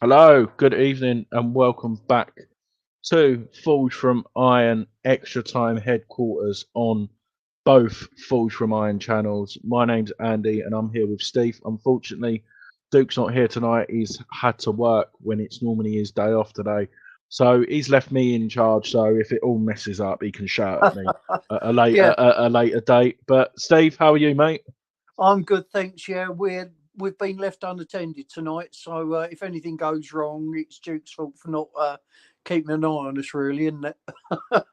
Hello, good evening, and welcome back to Forge from Iron Extra Time headquarters on both Forge from Iron channels. My name's Andy, and I'm here with Steve. Unfortunately, Duke's not here tonight. He's had to work when it's normally his day off today, so he's left me in charge. So if it all messes up, he can shout at me at Yeah, a later date. But Steve, how are you, mate? I'm good, thanks. Yeah, we've been left unattended tonight, so if anything goes wrong, it's Duke's fault for not keeping an eye on us, really, isn't it?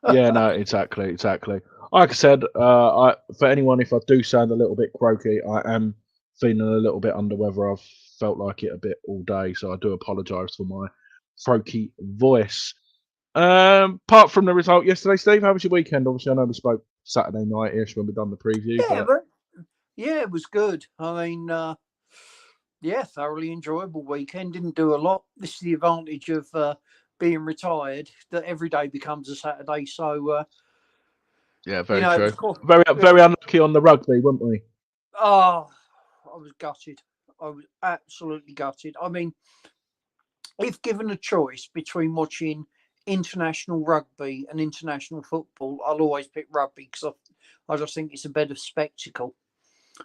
Yeah, no, exactly. Like I said, for anyone, if I do sound a little bit croaky, I am feeling a little bit under weather. I've felt like it a bit all day, so I do apologise for my croaky voice. Apart from the result yesterday, Steve, how was your weekend? Obviously, I know we spoke Saturday night-ish when we done the preview, Yeah, but but yeah, it was good. I mean, yeah, thoroughly enjoyable weekend. Didn't do a lot. This is the advantage of being retired, that every day becomes a Saturday. So yeah, very it true. was cool. It Very was. unlucky on the rugby, weren't we? Oh, I was gutted. I was absolutely gutted. I mean, if given a choice between watching international rugby and international football, I'll always pick rugby because I just think it's a better spectacle.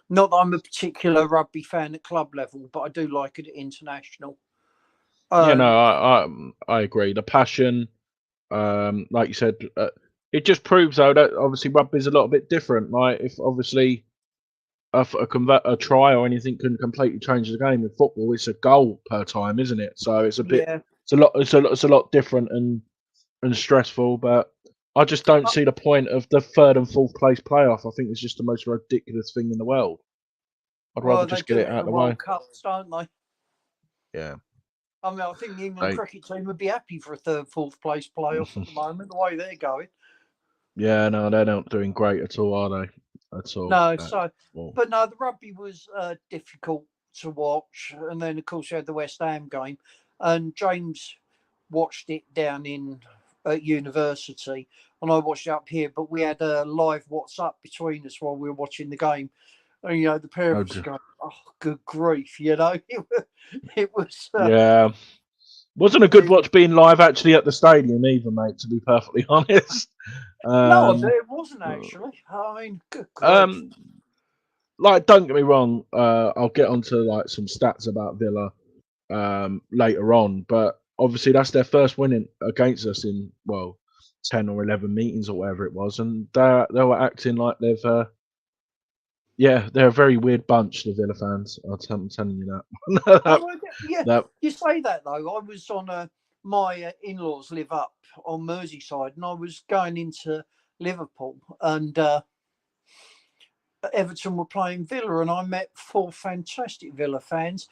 Not that I'm a particular rugby fan at club level, but I do like it at international. Yeah, no, Um, I agree. The passion, like you said, it just proves though that obviously rugby's a little bit different. Like if obviously a try or anything can completely change the game. In football, it's a goal per time, isn't it? So yeah, it's a lot different and stressful. But I just don't uh, see the point of the third and fourth place playoff. I think it's just the most ridiculous thing in the world. I'd rather well, they just get do it it at out of the the way. World Cups, don't they? Yeah, I mean, I think the England they, cricket team would be happy for a third, fourth place playoff at the moment, the way they're going. yeah, no, they're not doing great at all, are they? At all. No, At so, all. but no, the rugby was difficult to watch. And then, of course, you had the West Ham game. And James watched it down in at university, and I watched it up here. But we had a live WhatsApp between us while we were watching the game. And, the pair of Oh, us going, oh, good grief, it was. yeah. Wasn't a good It, watch being live actually at the stadium either, mate. To be perfectly honest. no, Um, it wasn't actually. I mean, good grief. um, like don't get me wrong. I'll get onto like some stats about Villa later on, but obviously that's their first win against us in 10 or 11 meetings or whatever it was, and they were acting like they've yeah, they're a very weird bunch, the Villa fans. I'm telling you that. Oh, well, yeah, that you say that though. I was on my in-laws live up on Merseyside, and I was going into Liverpool, and Everton were playing Villa, and I met four fantastic Villa fans,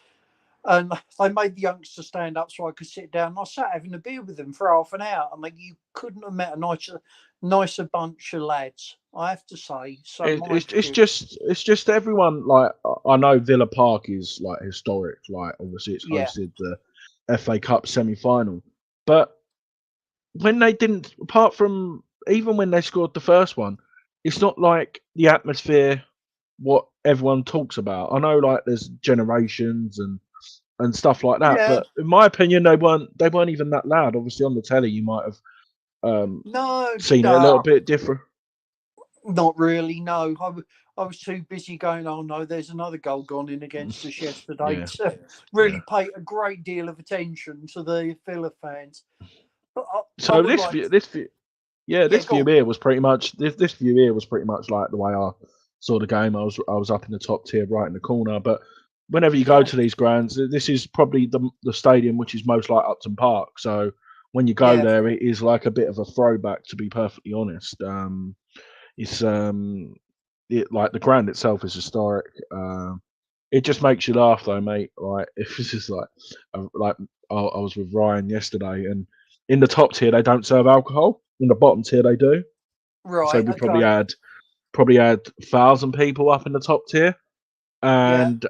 and they made the youngsters stand up so I could sit down. And I sat having a beer with them for half an hour. I mean, you couldn't have met a nicer bunch of lads, I have to say. So my good, it's just everyone like I know Villa Park is like historic, like obviously it's yeah, hosted the FA Cup semi final, but when they didn't, apart from even when they scored the first one, it's not like the atmosphere what everyone talks about. I know like there's generations and stuff like that, yeah. but in my opinion, they weren't even that loud. Obviously, on the telly, you might have um, No, seen it a little no, bit different. not really. No, I was too busy going. Oh no, there's another goal gone in against us yesterday Yeah, to yeah. really pay a great deal of attention to the Villa fans. But I So would like to. yeah, Yeah, this go view on. here was pretty much this view here was pretty much like the way I saw the game. I was up in the top tier, right in the corner. But whenever you go Yeah, to these grounds, this is probably the stadium which is most like Upton Park. So when you go yeah, there, it is like a bit of a throwback. To be perfectly honest, it's it like the ground itself is historic. It just makes you laugh though, mate. Like if this is like I was with Ryan yesterday, and in the top tier they don't serve alcohol. In the bottom tier they do. So right. we Okay. probably had 1,000 people up in the top tier, Yeah, and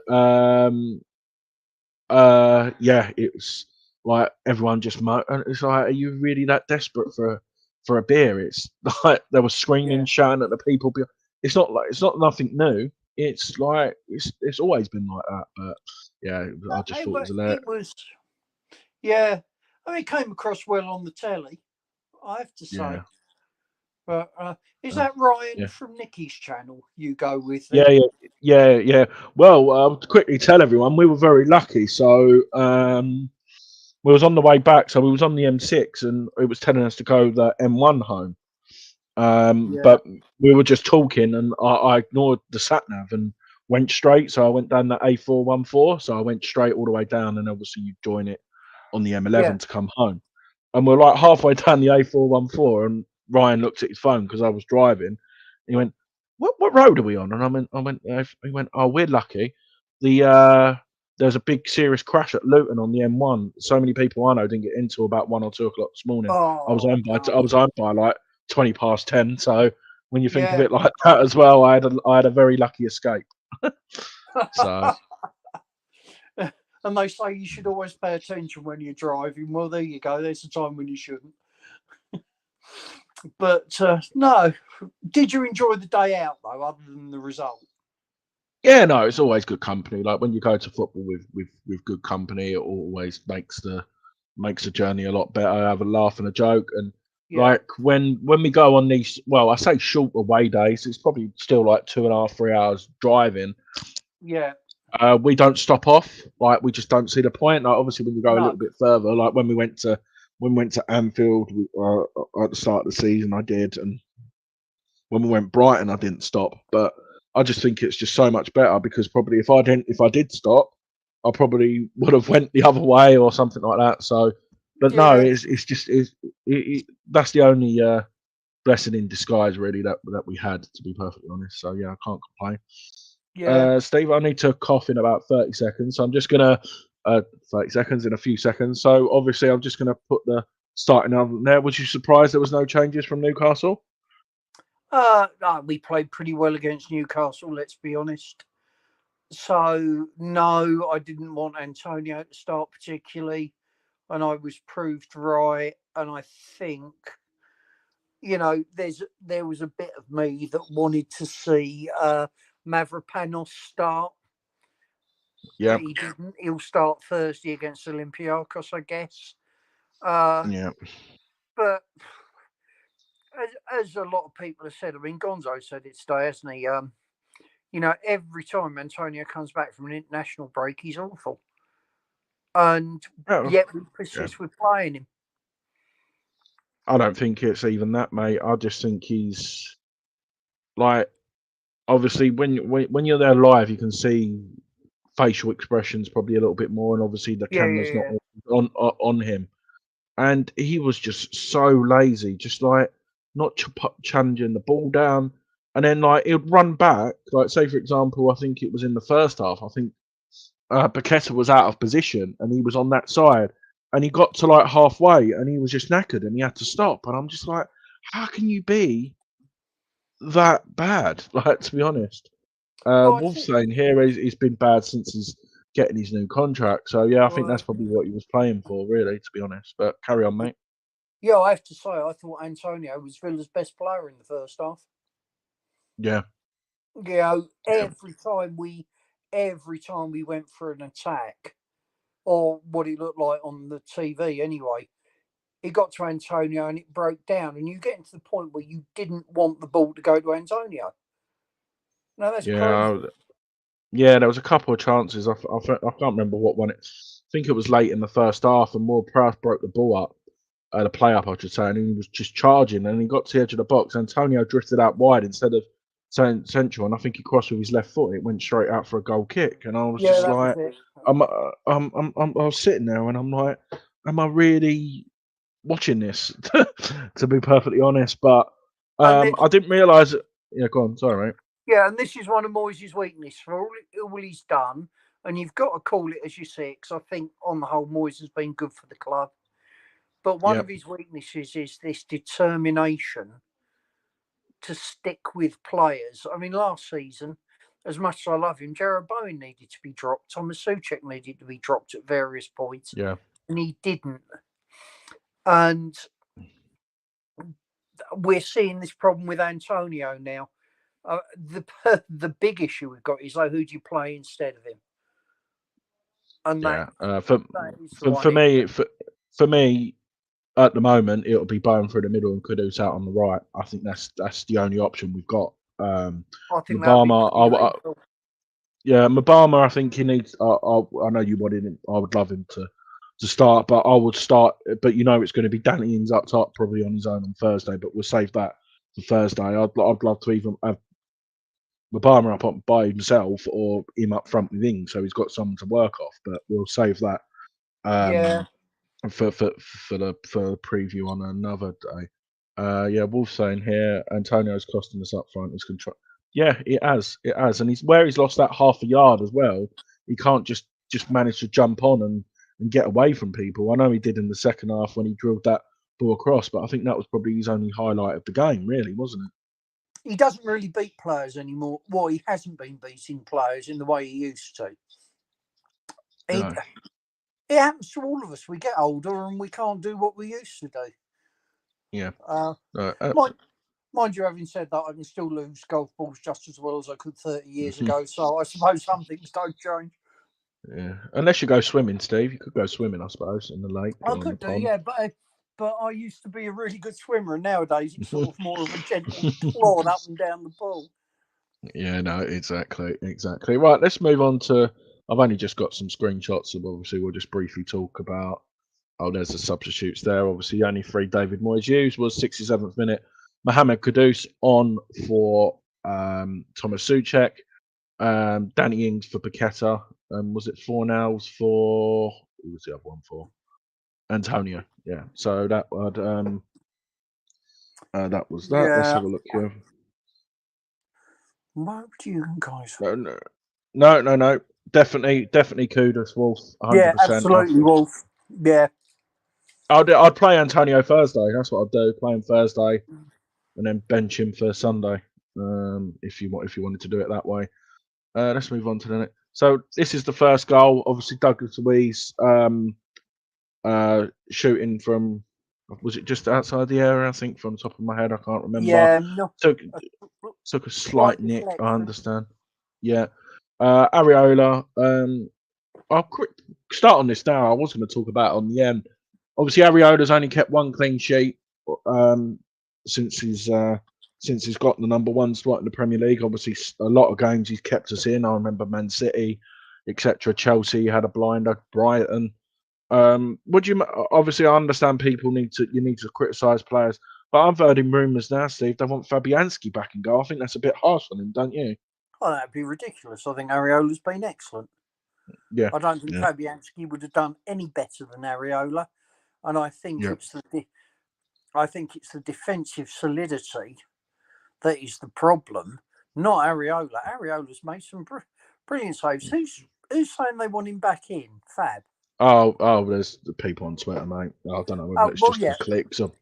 yeah, it was like everyone just and it's like, are you really that desperate for a beer? It's like they were screaming, yeah. shouting at the people. It's not nothing new. It's like it's always been like that. But yeah, I just thought it was hilarious. It was. Yeah, I mean, it came across well on the telly, I have to say. Yeah, But is uh, that Ryan yeah, from Nicky's channel you go with yeah, then? yeah, yeah. Well, to quickly tell everyone, we were very lucky. So we was on the way back, so we was on the M6, and it was telling us to go the M1 home. Yeah, But we were just talking, and I ignored the sat nav and went straight. So I went down the A414. So I went straight all the way down, and obviously you join it on the yeah. M11 to come home. And we're like halfway down the A414, and Ryan looked at his phone because I was driving. He went, "What road are we on?" And he went, "Oh, we're lucky. There's a big serious crash at Luton on the M1. So many people I know didn't get in till about 1 or 2 o'clock this morning. Oh I no. was home by like 20 past 10. So when you think of Yeah. it like that as well, I had a very lucky escape. So And they say you should always pay attention when you're driving. Well, there you go. There's a time when you shouldn't. But no. Did you enjoy the day out though, other than the result? yeah, no, it's always good company. Like when you go to football with good company, it always makes the journey a lot better. Have a laugh and a joke, and Yeah. like when we go on these, well, I say short away days, it's probably still like 2.5, 3 hours driving. Yeah. We don't stop off. Like we just don't see the point. Like obviously, when you go a No. little bit further, like when we went to Anfield at the start of the season, I did, and when we went Brighton, I didn't stop. But I just think it's just so much better because probably if I did stop, I probably would have went the other way or something like that. So, but no, Yeah. that's the only blessing in disguise really that we had, to be perfectly honest. So yeah, I can't complain. Yeah. Steve, I need to cough in about 30 seconds. So I'm just gonna 30 seconds in a few seconds. So obviously, I'm just gonna put the starting oven there. Was you surprised there was no changes from Newcastle? No, we played pretty well against Newcastle. Let's be honest. So no, I didn't want Antonio to start particularly, and I was proved right. And I think there was a bit of me that wanted to see Mavropanos start, Yeah, but he didn't. He'll start Thursday against Olympiacos, I guess. Uh, yeah. but as a lot of people have said, I mean, Gonzo said it today, hasn't he? Every time Antonio comes back from an international break, he's awful, and Oh, yet we yeah. persist with playing him. I don't think it's even that, mate. I just think he's like obviously when you're there live, you can see facial expressions probably a little bit more, and obviously the Yeah, camera's not yeah, on him. And he was just so lazy, just like not challenging the ball down, and then like he'd run back. Like say for example, I think it was in the first half. I think Paqueta was out of position and he was on that side, and he got to like halfway and he was just knackered and he had to stop. And I'm just like, how can you be that bad? Like to be honest, Well, I Wolf's think, saying here he's been bad since he's getting his new contract. So yeah, I think well, that's probably what he was playing for, really, to be honest. But carry on, mate. yeah, I have to say, I thought Antonio was Villa's best player in the first half. Yeah, yeah, Every time we went for an attack, or what it looked like on the TV anyway, it got to Antonio and it broke down. And you get to the point where you didn't want the ball to go to Antonio. No, that's yeah. crazy. Yeah, there was a couple of chances. I can't remember what one. I think it was late in the first half, and Ward Prowse broke the ball up, the play up, I should say, and he was just charging, and he got to the edge of the box. Antonio drifted out wide instead of saying central, and I think he crossed with his left foot. It went straight out for a goal kick, and I was Yeah, just that was like, it. I was sitting there, and I'm like, am I really watching this? To be perfectly honest, but And this, I didn't realise. Yeah, go on. Sorry, mate. yeah, and this is one of Moyes' weakness for all he's done. And you've got to call it as you see it, because I think on the whole, Moyes has been good for the club. But one Yeah, of his weaknesses is this determination to stick with players. I mean, last season, as much as I love him, Jared Bowen needed to be dropped. Thomas Suchek needed to be dropped at various points, yeah. and he didn't. And we're seeing this problem with Antonio now. The the big issue we've got is, who do you play instead of him? and Yeah. that is the one. For me, at the moment, it'll be Bowen through the middle and Kudus out on the right. I think that's the only option we've got. I think that'd be Mabama, pretty lethal. yeah, Mabama. I think he needs. I know you wanted him. I would love him to start, but I would start. But it's going to be Danny Ings up top, probably on his own on Thursday. But we'll save that for Thursday. I'd love to even have Mabama up by himself or him up front with Ings, so he's got someone to work off. But we'll save that. Yeah, For the preview on another day. Yeah, Wolf saying here, Antonio's costing us up front. He's control. Yeah, it has, and he's lost that half a yard as well. He can't just manage to jump on and get away from people. I know he did in the second half when he drilled that ball across, but I think that was probably his only highlight of the game, really, wasn't it? he doesn't really beat players anymore. Well, he hasn't been beating players in the way he used to. It, No. it happens to all of us. We get older and we can't do what we used to do. Yeah. Mind, mind you, having said that, I can still lose golf balls just as well as I could 30 years ago. So I suppose some things don't change. Yeah, unless you go swimming, Steve. You could go swimming, I suppose, in the lake I or in the could do, pond. yeah, but I used to be a really good swimmer, and nowadays it's sort of more of a gentle plod up and down the pool. Yeah, no, exactly. Right, let's move on to. I've only just got some screenshots, so obviously we'll just briefly talk about. Oh, there's the substitutes there. Obviously, only three David Moyes used was 67th minute. Mohamed Kudus on for Thomas Soucek. Danny Ings for Paqueta. Was it Fornals for who was the other one for? Antonio. Yeah. So that was that. Let's Yeah. have a look here. What do you guys? No. Definitely Kudus, Wolf, 100%. Yeah, absolutely, Wolf. Yeah. I'd play Antonio Thursday. That's what I'd do. Play him Thursday, and then bench him for Sunday. If you wanted to do it that way. Let's move on to the next. So this is the first goal. Obviously, Douglas Luiz shooting from. Was it just outside the area? I think from the top of my head, I can't remember. Yeah. No. Took a slight nick. I understand. Yeah. Areola. I'll start on this now. I was going to talk about it on the end. Obviously, Areola's only kept one clean sheet since he's got the number one spot in the Premier League. Obviously, a lot of games he's kept us in. I remember Man City, etc. Chelsea had a blinder. Brighton. Would you? Obviously, I understand people need to criticise players, but I've heard in rumours now, Steve, they want Fabianski back in goal. I think that's a bit harsh on him, don't you? Oh, that'd be ridiculous. I think Areola's been excellent. Yeah. I don't think Fabianski would have done any better than Areola, and I think it's the defensive solidity that is the problem, not Areola. Areola's made some brilliant saves. Who's saying they want him back in? Fab. Oh, there's the people on Twitter, mate. I don't know whether it's just the clicks or.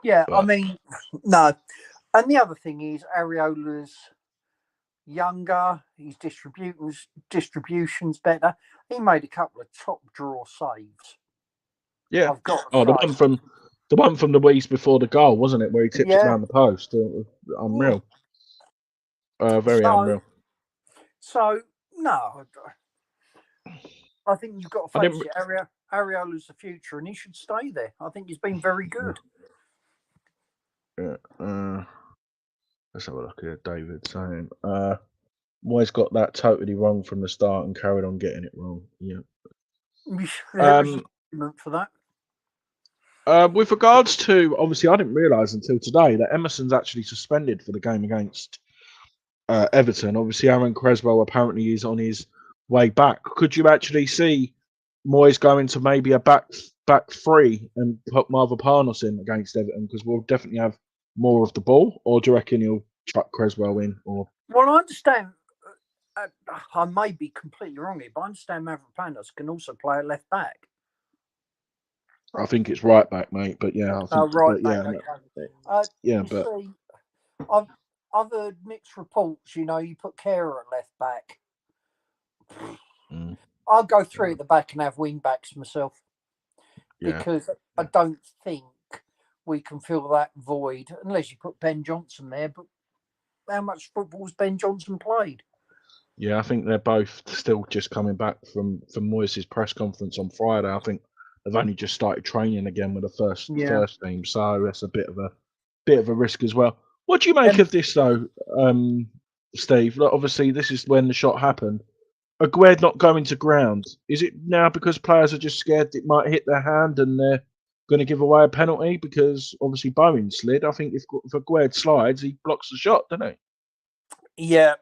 Yeah, but... I mean, no. And the other thing is Areola's younger. His distribution's better. He made a couple of top draw saves. Yeah. I've got the one from the weeks before the goal, wasn't it, where he tips it around the post? Unreal. Very unreal. So no, I think you've got to face it. Areola's the future, and he should stay there. I think he's been very good. Yeah. Let's have a look here. David saying, Moyes got that totally wrong from the start and carried on getting it wrong. Yeah. There is an argument for that. With regards to, obviously, I didn't realise until today that Emerson's actually suspended for the game against Everton. Obviously, Aaron Creswell apparently is on his way back. Could you actually see Moyes going to maybe a back three and put Mavropanos in against Everton, because we'll definitely have more of the ball, or do you reckon he'll chuck Creswell in? Or well, I understand. I may be completely wrong here, but I understand Mavropanos can also play at left back. I think it's right back, mate. But yeah, I think right back. but see, I've heard mixed reports. You put Kehrer at left back. I'll go three at the back and have wing backs myself, because I don't think we can fill that void unless you put Ben Johnson there. But how much football has Ben Johnson played? Yeah, I think they're both still just coming back from Moyes' press conference on Friday. I think they've only just started training again with the Yeah. first team, so that's a bit of a risk as well. What do you make And of this though, Steve? Like, obviously, this is when the shot happened. Aguerd not going to ground. Is it now because players are just scared it might hit their hand and they're going to give away a penalty? Because obviously Bowen slid. I think if Aguerd slides, he blocks the shot, doesn't he? yeah,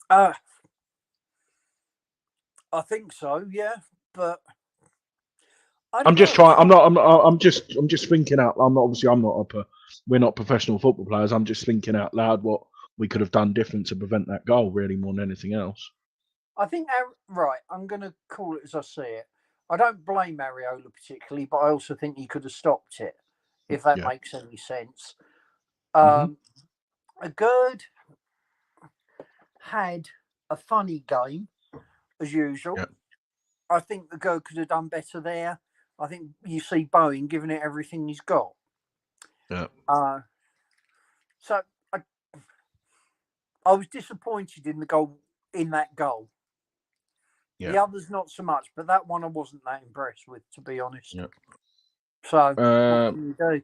I think so. Yeah, but I I'm don't just know. trying. I'm just thinking out. I'm not obviously. I'm not a. We're not professional football players. I'm just thinking out loud what we could have done different to prevent that goal, really, more than anything else. I think right. I'm going to call it as I see it. I don't blame Ariola particularly, but I also think he could have stopped it, if that Yeah. makes any sense. Mhm. A Gerd had a funny game as usual. Yeah. I think the Gerd could have done better there. I think you see Bowen giving it everything he's got. Yeah. So I was disappointed in that goal. Yeah. The others not so much, but that one I wasn't that impressed with, to be honest. Yeah. So what Um, can you do?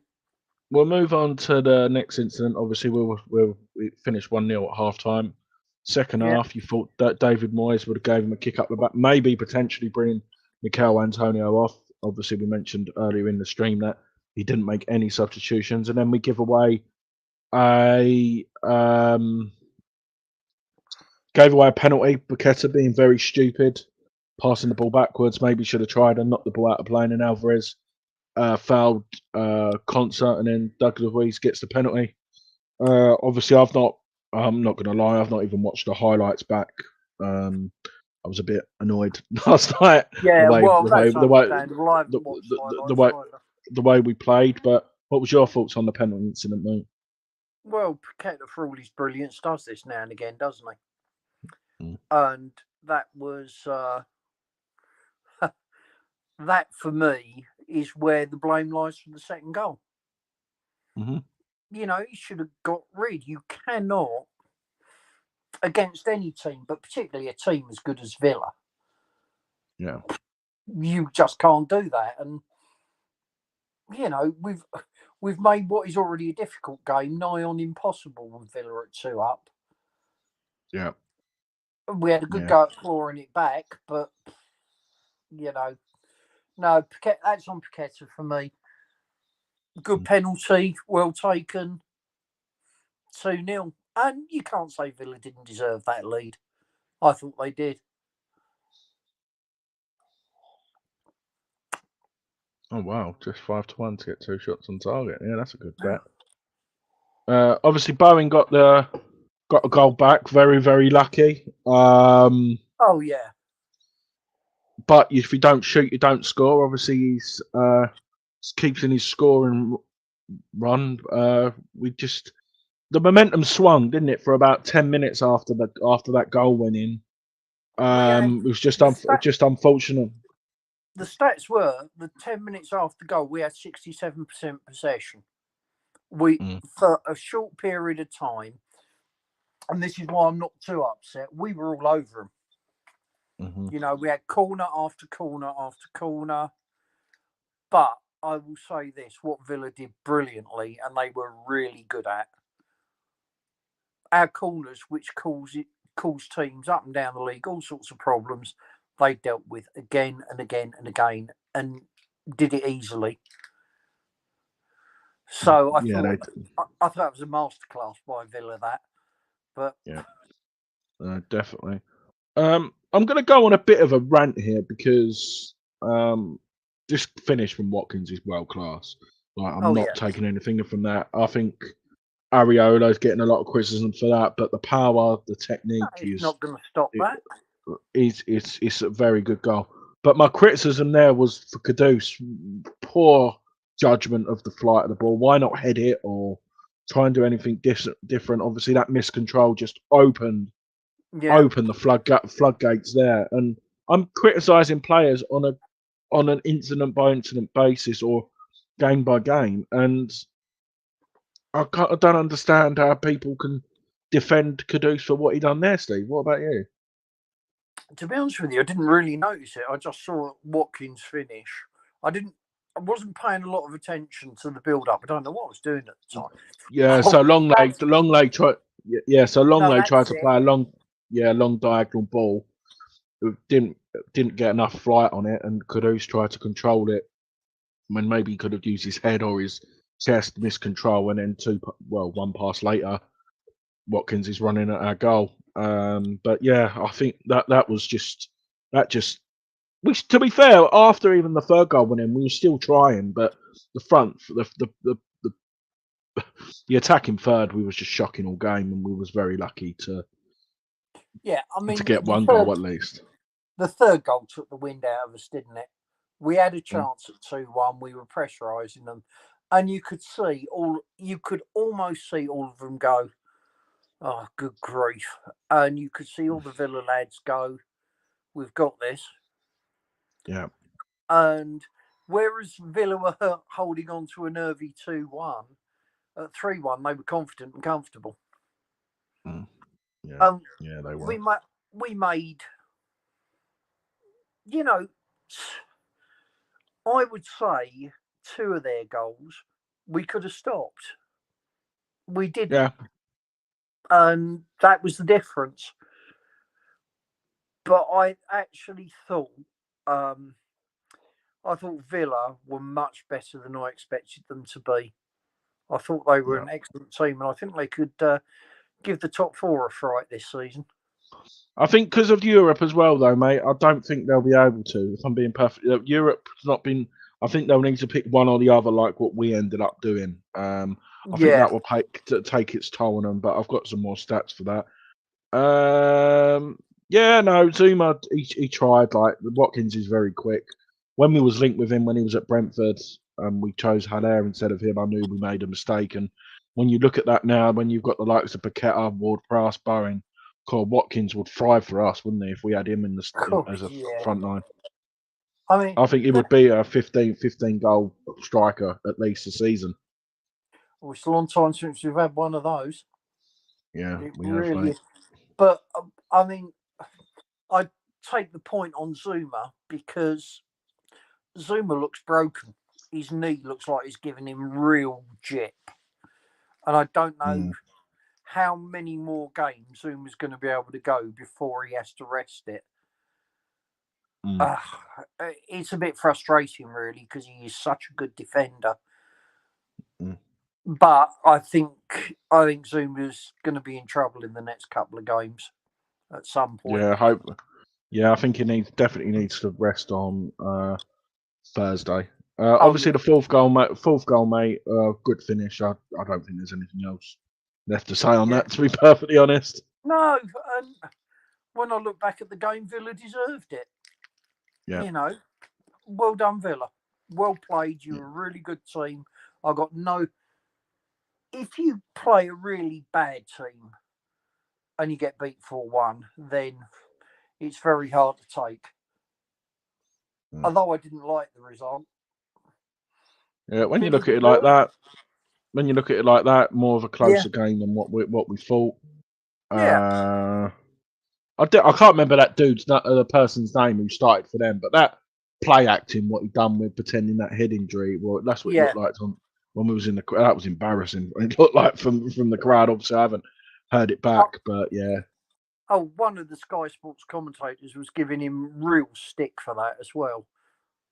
we'll move on to the next incident. Obviously, we finished 1-0 at half time. Second Yeah, half, you thought that David Moyes would have gave him a kick up the back, maybe potentially bring Mikel Antonio off. Obviously, we mentioned earlier in the stream that he didn't make any substitutions, and then we give away a gave away a penalty. Buqueta being very stupid, passing the ball backwards. Maybe should have tried and knocked the ball out of play. And Alvarez fouled Concert, and then Douglas Luiz gets the penalty. Obviously, I'm not going to lie. I've not even watched the highlights back. I was a bit annoyed last night the yeah. way Well, the way that's the way understandable. I the, haven't watched the highlights way either. the way we played. But what was your thoughts on the penalty incident, mate? Well, Paqueta, for all his brilliance, does this now and again, doesn't he? Mm. And that was that for me is where the blame lies for the second goal. Mm-hmm. You know, he should have got rid. You cannot against any team, but particularly a team as good as Villa. Yeah. You just can't do that. And you know, we've made what is already a difficult game nigh on impossible with Villa at 2 up. Yeah. We had a good Yeah. go at clawing it back, but you know, no, that's on Paqueta for me. Good Mm. penalty, well taken, 2-0. And you can't say Villa didn't deserve that lead. I thought they did. Oh wow, just 5-1 to get 2 shots on target. Yeah, that's a good bet. Obviously, Bowen got a goal back. Very, very lucky. Oh, yeah. But if you don't shoot, you don't score. Obviously, he's keeps in his scoring run. We just the momentum swung, didn't it, for about 10 minutes after that goal went in. We had It was the, stat, just unfortunate. the stats were the 10 minutes after goal, we had 67% possession. We, Mm. for a short period of time, and this is why I'm not too upset, we were all over them. Mm-hmm. You know, we had corner after corner after corner. But I will say this what Villa did brilliantly, and they were really good at our corners, which calls teams up and down the league all sorts of problems. They dealt with again and again and again, and did it easily. So I Yeah, thought that was a masterclass by Villa. That, but yeah, definitely. I'm going to go on a bit of a rant here because this finish from Watkins is world class. Like, I'm oh not yeah, taking anything from that. I think Areola's getting a lot of criticism for that, but the power, the technique it's not going to stop it, that. it's a very good goal. But my criticism there was for Kudus, poor judgment of the flight of the ball. Why not head it or try and do anything different? Obviously, that miscontrol just Yeah, open the floodgates there. And I'm criticising players on an incident by incident basis or game by game, and I don't understand how people can defend Kudus for what he done there, Steve. What about you? To be honest with you, I didn't really notice it. I just saw Watkins finish. I wasn't paying a lot of attention to the build up. I don't know what I was doing at the time. Yeah, so Oh, long leg tried. Yeah, so long no, leg tried that's to it. play a long diagonal ball. It didn't get enough flight on it, and Kudus tried to control it. I mean, maybe he could have used his head or his chest, miscontrol, and then one pass later, Watkins is running at our goal. But yeah, I think that was just that just. Which, to be fair, after even the third goal went in, we were still trying, but the front, the attacking third, we was just shocking all game, and we was very lucky to get one goal at least. The third goal took the wind out of us, didn't it? We had a Mm. chance at 2-1. We were pressurising them, and you could almost see all of them go, "Oh, good grief!" And you could see all the Villa lads go, "We've got this." Yeah. And whereas Villa were holding on to a nervy 2-1, at 3-1 they were confident and comfortable. Mm. Yeah, they were. We made, you know, I would say 2 of their goals we could have stopped. We didn't. Yeah. And that was the difference. But I actually thought, Villa were much better than I expected them to be. I thought they were an excellent team, and I think they could give the top 4 a fright this season. I think because of Europe as well, though, mate. I don't think they'll be able to. If I'm being perfect, Europe's not been. I think they'll need to pick one or the other, like what we ended up doing. I think that will take its toll on them. But I've got some more stats for that. Yeah, no, Zuma. He tried. Like Watkins is very quick. When we was linked with him when he was at Brentford, we chose Haller instead of him. I knew we made a mistake. And when you look at that now, when you've got the likes of Paqueta, Ward-Prowse, Bowen. Watkins would thrive for us, wouldn't he, if we had him as a front line? I mean, I think he would be a 15 goal striker at least a season. Well, it's a long time since we've had one of those. Yeah, it we really have, mate. is. But I mean, I take the point on Zuma because Zuma looks broken. His knee looks like he's giving him real jip, and I don't know how many more games Zuma's going to be able to go before he has to rest it. It's a bit frustrating, really, because he is such a good defender. But I think Zuma's going to be in trouble in the next couple of games at some point. Yeah, I hope. Yeah, I think he definitely needs to rest on Thursday. Obviously, the fourth goal, mate. Good finish. I don't think there's anything else left to say on that. To be perfectly honest. No, and when I look back at the game, Villa deserved it. Yeah. You know, well done, Villa. Well played. You're a really good team. I got no. If you play a really bad team and you get beat 4-1, then it's very hard to take. Although I didn't like the result. Yeah, when you look at it like that, more of a closer game than what we thought. Yeah. I can't remember that the person's name who started for them, but that play acting, what he done with pretending that head injury, well, that's what it looked like when we was in the crowd. That was embarrassing. It looked like from the crowd. Obviously, I haven't heard it back, but yeah. Oh, one of the Sky Sports commentators was giving him real stick for that as well.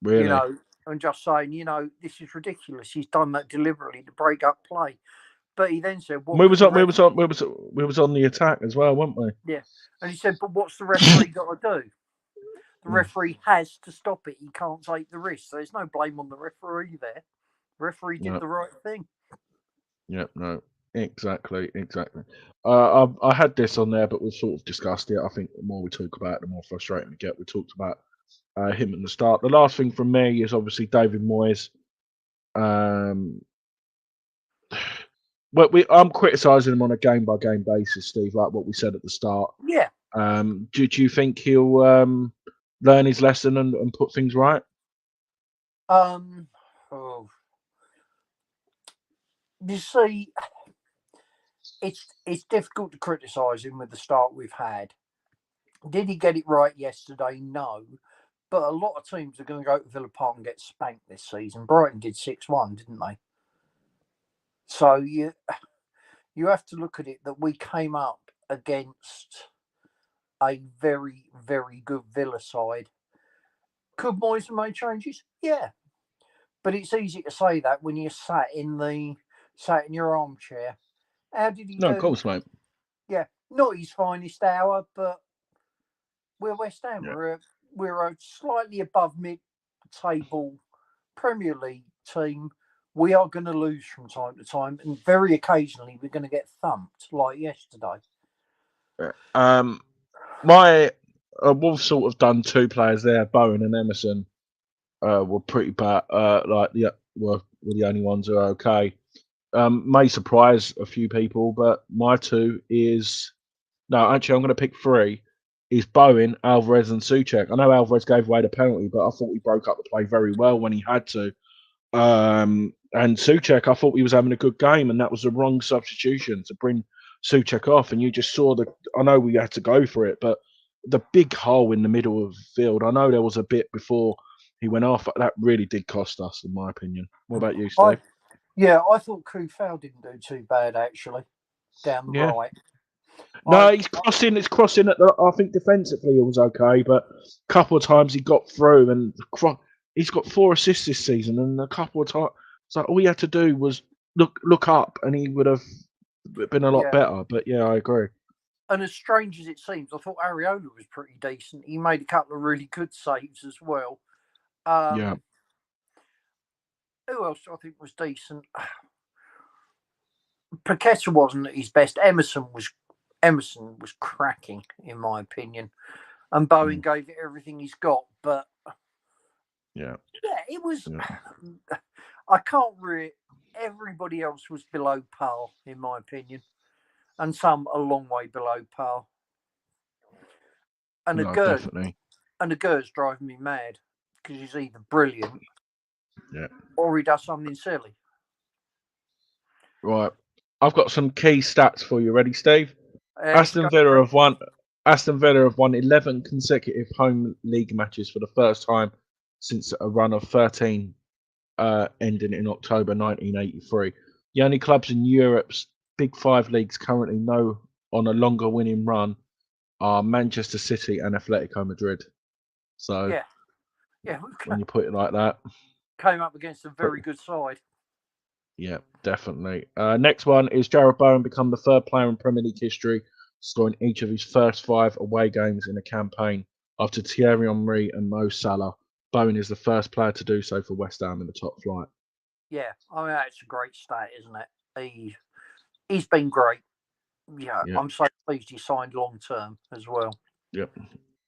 Really? You know, and just saying, this is ridiculous. He's done that deliberately to break up play. But he then said, we was on the attack as well, weren't we? Yeah. And he said, but what's the referee got to do? The referee has to stop it. He can't take the risk. So there's no blame on the referee there. The referee did the right thing. Yep, no. Exactly. I had this on there, but we've sort of discussed it. I think the more we talk about it, the more frustrating we get. We talked about him at the start. The last thing from me is obviously David Moyes. I'm criticising him on a game by game basis, Steve, like what we said at the start. Yeah. Do you think he'll learn his lesson and put things right? You see, it's difficult to criticise him with the start we've had. Did he get it right yesterday? No. But a lot of teams are going to go to Villa Park and get spanked this season. Brighton did 6-1, didn't they? So you have to look at it that we came up against a very, very good Villa side. Could Moyes have made changes? Yeah. But it's easy to say that when you're sat in your armchair. How did he No, of do? course, mate. Yeah, not his finest hour, but we're West Ham. Yeah. We're a slightly above mid-table Premier League team. We are going to lose from time to time, and very occasionally we're going to get thumped, like yesterday. My Wolves sort of done two players there, Bowen and Emerson. Were pretty bad. Were the only ones who are okay. May surprise a few people, but my two is no. Actually, I'm going to pick three. Is Bowen, Alvarez, and Souček. I know Alvarez gave away the penalty, but I thought he broke up the play very well when he had to. And Souček, I thought he was having a good game, and that was the wrong substitution to bring Souček off. And you just saw the. I know we had to go for it, but the big hole in the middle of the field. I know there was a bit before he went off. That really did cost us, in my opinion. What about you, Steve? I thought Kufau didn't do too bad actually down the Yeah. right. No, he's crossing. It's crossing. I think defensively it was okay, but a couple of times he got through, and he's got 4 assists this season. And a couple of times, it's like all he had to do was look up, and he would have been a lot better. But yeah, I agree. And as strange as it seems, I thought Areola was pretty decent. He made a couple of really good saves as well. Yeah. Who else I think was decent? Paqueta wasn't at his best. Emerson was cracking, in my opinion. And Bowen gave it everything he's got. But yeah, it was. Yeah. I can't really. Everybody else was below par, in my opinion, and some a long way below par. And definitely. And Agur's driving me mad because he's either brilliant, yeah, or he does something silly. Right, I've got some key stats for you. Ready, Steve? Aston Villa have won 11 consecutive home league matches for the first time since a run of 13 ending in October 1983. The only clubs in Europe's Big Five leagues currently know on a longer winning run are Manchester City and Atletico Madrid. So, when you put it like that, came up against a very good side. Yeah, definitely. Next one is Jarrod Bowen become the third player in Premier League history scoring each of his first 5 away games in a campaign. After Thierry Henry and Mo Salah, Bowen is the first player to do so for West Ham in the top flight. Yeah, I mean that's a great stat, isn't it? He's been great. Yeah, I'm so pleased he signed long term as well. Yep,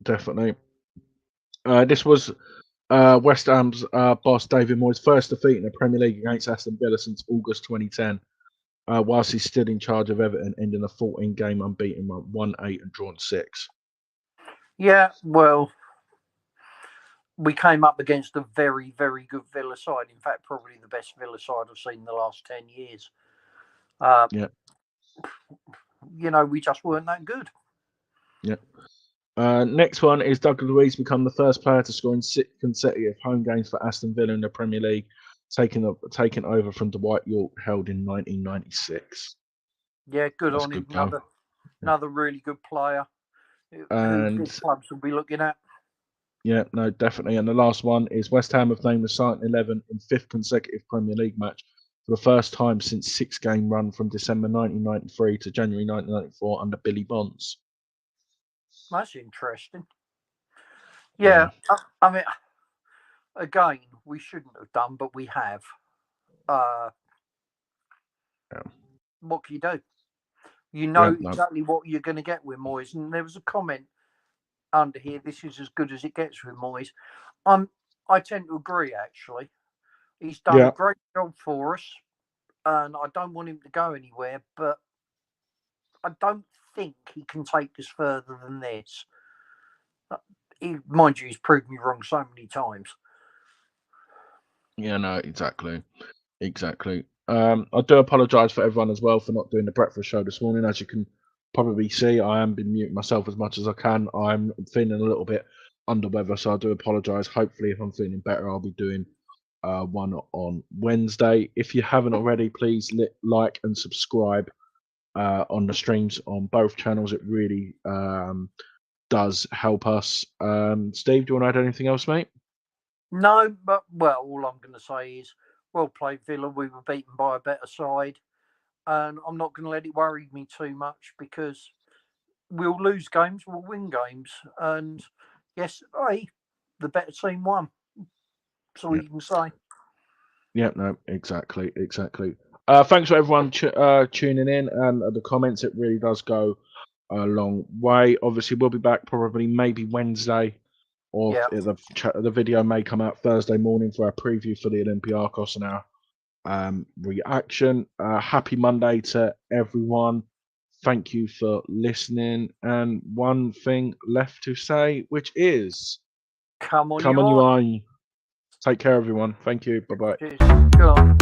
definitely. This was West Ham's boss David Moyes' first defeat in the Premier League against Aston Villa since August 2010. Whilst he's still in charge of Everton, ending a 14-game unbeaten run, won 8 and drawn 6. Yeah, well, we came up against a very, very good Villa side. In fact, probably the best Villa side I've seen in the last 10 years. We just weren't that good. Yeah. Next one is Douglas Luiz become the first player to score in 6 consecutive home games for Aston Villa in the Premier League, taking over from Dwight York, held in 1996. Yeah, good on him. Another really good player. And who clubs will be looking at. Yeah, no, definitely. And the last one is West Ham have named the starting 11 in 5th consecutive Premier League match for the first time since 6-game run from December 1993 to January 1994 under Billy Bonds. That's interesting. Yeah. I mean, again, we shouldn't have done, but we have. What can you do? You know exactly what you're going to get with Moyes. And there was a comment under here, this is as good as it gets with Moyes. I tend to agree, actually. He's done a great job for us, and I don't want him to go anywhere, but I don't think he can take us further than this. Mind you, he's proved me wrong so many times. Yeah, no, exactly. I do apologise for everyone as well for not doing the breakfast show this morning. As you can probably see, I am been muting myself as much as I can. I'm feeling a little bit under weather, so I do apologise. Hopefully, if I'm feeling better, I'll be doing one on Wednesday. If you haven't already, please like and subscribe on the streams on both channels. It really does help us. Steve, do you want to add anything else, mate? No, but well, all I'm going to say is, well played, Villa. We were beaten by a better side, and I'm not going to let it worry me too much because we'll lose games, we'll win games, and yes, the better team won. That's all you can say. Yeah, no, exactly. Thanks for everyone tuning in and the comments. It really does go a long way. Obviously, we'll be back probably maybe Wednesday, or the video may come out Thursday morning for our preview for the Olympiacos and our reaction. Happy Monday to everyone. Thank you for listening. And one thing left to say, which is, come on, you on. Take care, everyone. Thank you. Bye bye. Cheers. Go on.